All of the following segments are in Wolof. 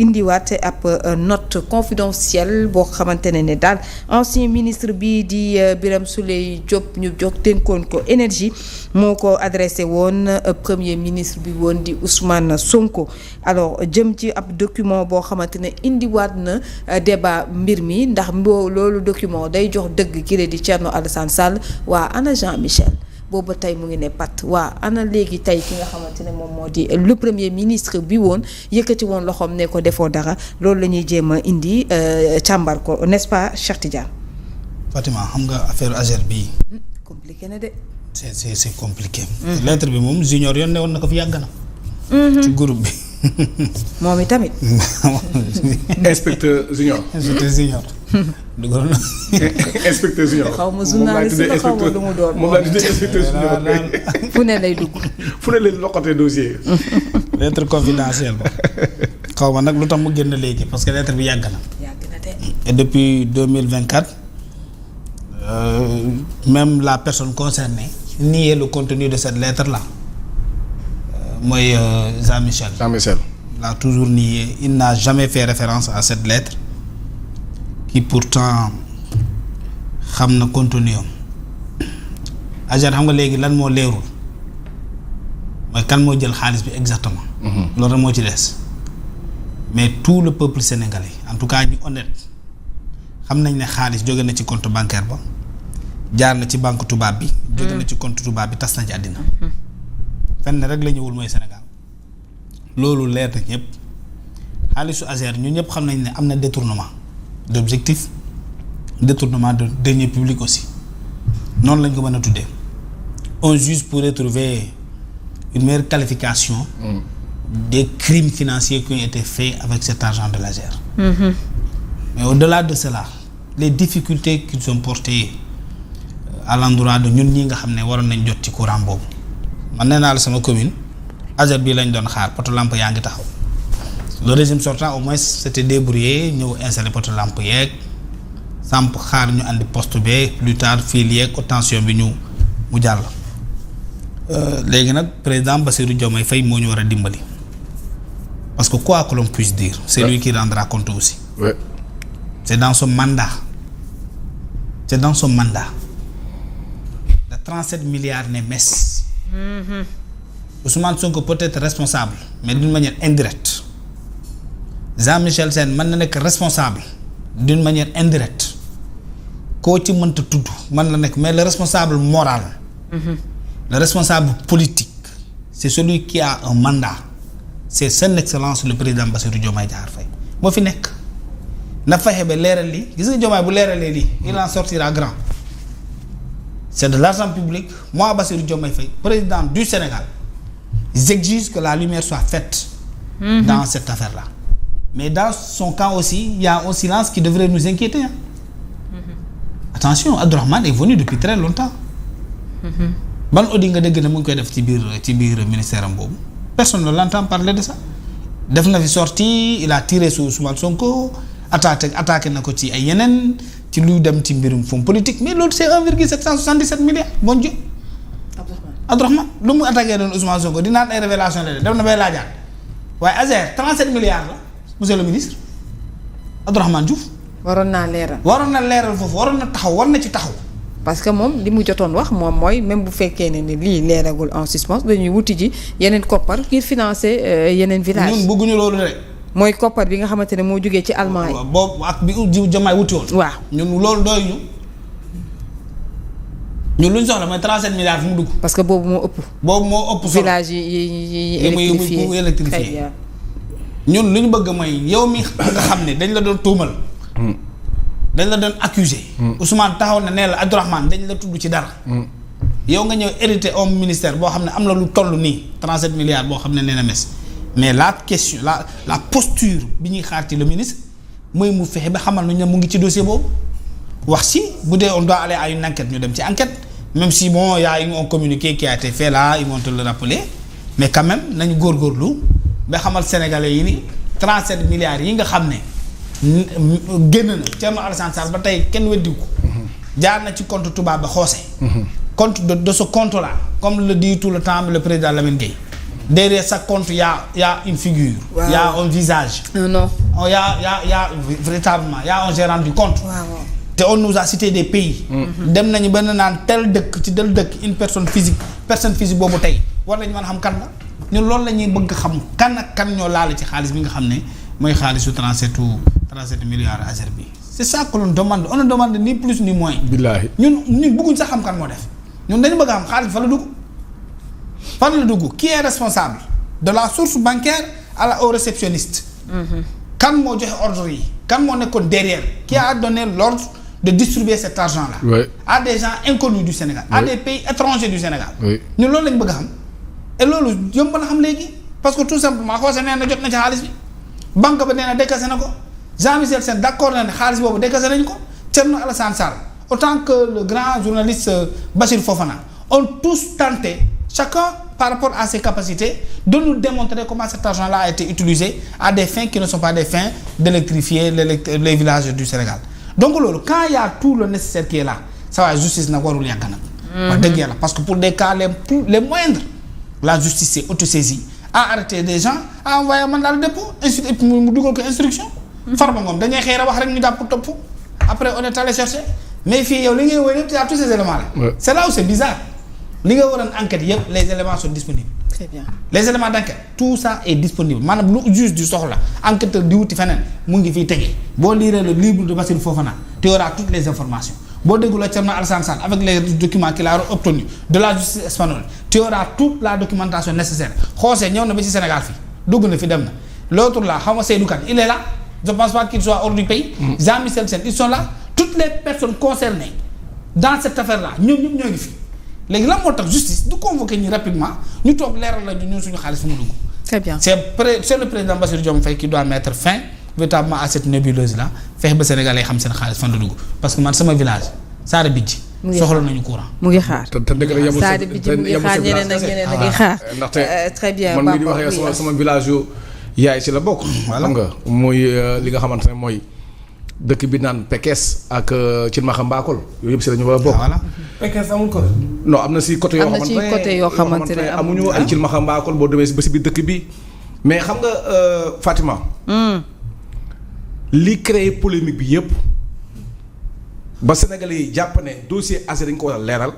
indiwaat ab note confidentielle boo xamante ne daal ancien ministre bi di Birame Souleye Diop ñu jóg dénkoon ko énergie moo ko adressé woon premier ministre bi woon di Ousmane Sonko alors jëm ci ab document boo xamante ne indiwaat na débat mbir mi ndax loolu document day jox dëgg ki di Thierno Alassane Sall waa ana Jean Michel booba tey mu ngi ne pat waa ana léegi tey ki nga xamante ne moom moo di le premier ministre bi woon yëkkati woon loxoom ne ko defoo dara loolu la ñuy jéem a indi càmbar ko n'est-ce pas Cheikh Tidiane. Fatima xam nga affaire AGER bii. compliqué na de. c'est compliqué. lettre bi moom junior yoon ne woon na ko fi yàgg na. ci groupe bi. moom itamit. inspecteur junior. dugal na. inspecteur junior. xaw ma journaliste la xaw ma lu mu doon. moom laa tuddee inspecteur junior. fu ne lay dugg. fu ne lay loqatee dossier. lettre confidentielle ba. xaw ma nag lu tax mu génn léegi parce que lettre bi yàgg na. yàgg na de. et depuis 2024 même la personne concernée niait le contenu de cette lettre là mooy Jean Michel. Jean Michel. l'a toujours nié. Il n'a jamais fait référence à cette lettre qui pourtant xam na contenu am. AGER xam nga léegi lan moo leerul mooy kan moo jël xaalis bi exactement. loolu rek moo ci des. mais tout le peuple sénégalais en tout cas ñu honnête xam nañ ne xaalis jóge na ci compte bancaire ba jaar na ci banque tubaab bi. jóge na ci compte tubaab bi tas na ci àddina. fenn rek la ñëwul mooy Sénégal loolu leer na ñëpp xaalisu AGER ñun ñëpp xam nañ ne am na détournement d'objectif détournement de deniers publics aussi noonu lañ ko mën a tuddee un juge pourrait trouver une meilleure qualification des crimes financiers qui ont été faits avec cet argent de l'AGER. Mais au-delà de cela les difficultés qu'ils ont portées à l'endroit de ñun ñi nga xam ne waroon nañ jot ci courant boobu man nee naa la sama commune AGER bii lañ doon xaar poto lampe yaa ngi taxaw le régime sortant au moins s'était débrouillé ñëw installé poto lampe yeeg samp xaar ñu andi poste be plus tard fil yeeg tension bi ñu mu jàll. léegi nag président Bassirou Diomaye Faye moo ñu war a dimbali parce que quoi que l'on puisse dire c'est lui qui rendra compte aussi. Ouais. C'est dans son mandat de 37 milliards ne mes. Ousmane Sonko peut être responsable mais d'une manière indirecte. Jean-Michel Sène mën na nekk responsable d'une manière indirecte koo ci mënta tudd mën na nekk mais le responsable moral. Le responsable politique c'est celui qui a un mandat c'est son excellence le président Bassirou Diomaye Diakhar Faye moo fi nekk na fexe ba leeral lii gis nga Diomaye bu leeralee lii il en sortira grand c'est de l'argent public moi Bassirou Diomaye Faye président du Sénégal j'exige que la lumière soit faite dans cette affaire-là mais dans son cas aussi il y a un silence qui devrait nous inquiéter hein. Attention Abdourahmane est venu depuis très longtemps ban audit nga dégg ne mu ngi koy def ci biir ministère am boobu personne ne l'entend parler de ça def na fi sorti il a tiré sur Ousmane Sonko attaqué na ko ci ay yeneen ci luy dem ci mbirum fonds politique mais loolu c'est 1,777 milliards bon Dieu Abdourahmane lu mu attaqué doon Ousmane Sonko di naan ay révélation la dem na bay laajaat waaye AGER 37 milliards la monsieur le ministre Abdourahmane Diouf waroon na leeral foofu waroon na taxaw war na ci taxaw parce que moom li mu jotoon wax moom mooy même bu fekkee ne ni lii leeragul en suspens dañuy wuti ji yeneen koppar ngir financer yeneen village ñun bëgguñu loolu rek mooy koppar bi nga xamante ne moo jógee ci allemand yi boobu ak bi Diomaye wuti woon waaw ñun loolu doy ñun lu ñu soxla mooy 37 milliards fu mu dugg parce que boobu moo ëpp village yi électrifié ñun lu ñu bëgg mooy yow mi nga xam ne dañ la doon tuumal dañ la doon accusé Ousmane taxaw na nee la Abdourahmane dañ la tudd ci dara yow nga ñëw hérité homme ministère boo xam ne am na lu toll nii 37 milliards boo xam ne nee na mes mais la question la posture bi ñuy xaar ci le ministre mooy mu fexe ba xamal nañ ne mu ngi ci dossier boobu wax si bu dee on doit aller à une enquête ñu dem ci enquête même si bon y a un communiqué qui a été fait là ils vont te le rappeler mais quand même nañu góorgóorlu ba xamal sénégalais yi ni 37 milliards yi nga xam ne génn na Thierno Alassane Sall ba tey kenn weddiwu ko jaar na ci compte tubaab ba xoose compte de ce compte là comme le dit tout le temps le président Lamine Gueye derrière chaque compte y a une figure. Wow. Y a un visage. Non. Y a véritablement y a un gérant du compte. Waaw. te on nous a cité des pays. dem nañu benn naan tel dëkk ci del dëkk une personne physique boobu tey war nañu mën a xam kan la ñun loolu la ñuy bëgg xam kan ak kan ñoo laale ci xaalis bi nga xam ne mooy xaalisu 37 milliards Azer bi. c'est ça que l'on demande on ne demande ni plus ni moins. billaahi ñun bëgguñ sax xam kan moo def ñun dañu bëgg a xam xaalis fan la dugg qui est responsable de la source bancaire au réceptionniste. kan moo joxe ordre yi kan moo nekkoon derrière qui a donné l'ordre de distribuer cet argent là. Oui. À des gens inconnus du Sénégal. À des pays étrangers du Sénégal. ñun loolu lañ bëgg a xam et loolu yomb na xam léegi parce que tout simplement xoose nee na jot na ci xaalis bi banque ba nee na décaissé na ko Jean-Michel Sène d'accord na ne xaalis boobu décaissé nañ ko Thierno Alassane Sall autant que le grand journaliste Bachir Fofana ont tous tenté chacun par rapport à ses capacités de nous démontrer comment cet argent-là a été utilisé à des fins qui ne sont pas des fins d'électrifier les villages du Sénégal donc loolu quand il y a tout le nécessaire qui est là ça va justice nag warul yàgg nag. wax dëgg yàlla parce que pour des cas les moindres la justice s'est autosaisie a arrêté des gens a envoyé mandat de dépôt ainsi et puis mu dugal ko instruction. Farba Ngom dañuy xëy wax rek ñu jàpp topp après on est allé chercher mais fii yow li ngay woy yëpp y a tous ces éléments là. Ouais. C'est là où c'est bizarre li nga waroon enquête yëpp les éléments sont disponibles. Très bien. Les éléments d'enquête tout ça est disponible maanaam lu juge du soxla enquêteur di wuti feneen mu ngi fiy tegee boo lire le livre de Bassirou Fofana tu auras toutes les informations boo dégguloo Thierno Alassane Sall avec les documents qu'il a obtenus de la justice espagnole tu auras toute la documentation nécessaire xoosee ñëw na ba ci Sénégal fii dugg na fi dem na l'autre là xaw ma Seydou Kane il est là je pense pas qu'il soit hors du pays. Jean-Michel Sène ils sont là toutes les personnes concernées dans cette affaire là ñoom ñëpp ñoo ngi fi. léegi lan moo tax justice du convoquer ñi rapidement ñu toog leeral la ñun suñu xaalis fu mu dugg. Très bien. c'est le président Bassirou Diomaye Faye qui doit mettre fin véritablement à cette nébuleuse là fexe ba Sénégalais xam seen xaalis fan la dugg parce que man sama village Saare Bijji soxla nañu courant. mu ngi xaar te dëgg la yemul Saare Bijji mu ngi xaar ñeneen ak ñeneen a ngi xaar. ndaxte très bien man mii di wax yow sama village yu yaay ci la bokk. xam nga muy li nga xamante ne mooy. dëkk bi naan Pekes ak Cilmaxa Mbakol yooyu yëpp si la ñu war a bokk. voilà Pekes amul ko. non am na si côté yoo am na ci côté yoo xamante ne amuñu ay Cilmaxa Mbakol boo demee ba si biir dëkk bi mais xam nga Fatima. li créé polémique bi yëpp ba Sénégalais yi jàpp ne dossier Azer dañ ko war a leeral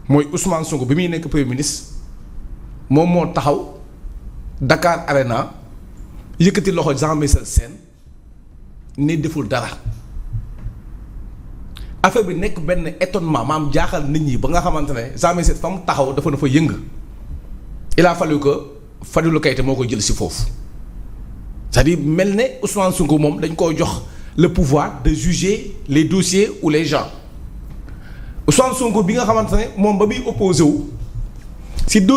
mooy Ousmane Sonko bi muy nekk premier ministre moom moo taxaw Dakar Arena yëkkati loxo Jean-Michel Sène ne deful dara affaire bi nekk benn étonnement maam jaaxal nit ñi ba nga xamante ne Jean-Michel fa mu taxaw dafa yëng il a fallu que Fadilou Keïta moo koy jël si foofu c'est-à-dire mel ne Ousmane Sonko moom dañ koo jox le pouvoir de juger les dossiers ou les gens Ousmane Sonko bi nga xamante ne moom ba muy opposé wu si dossier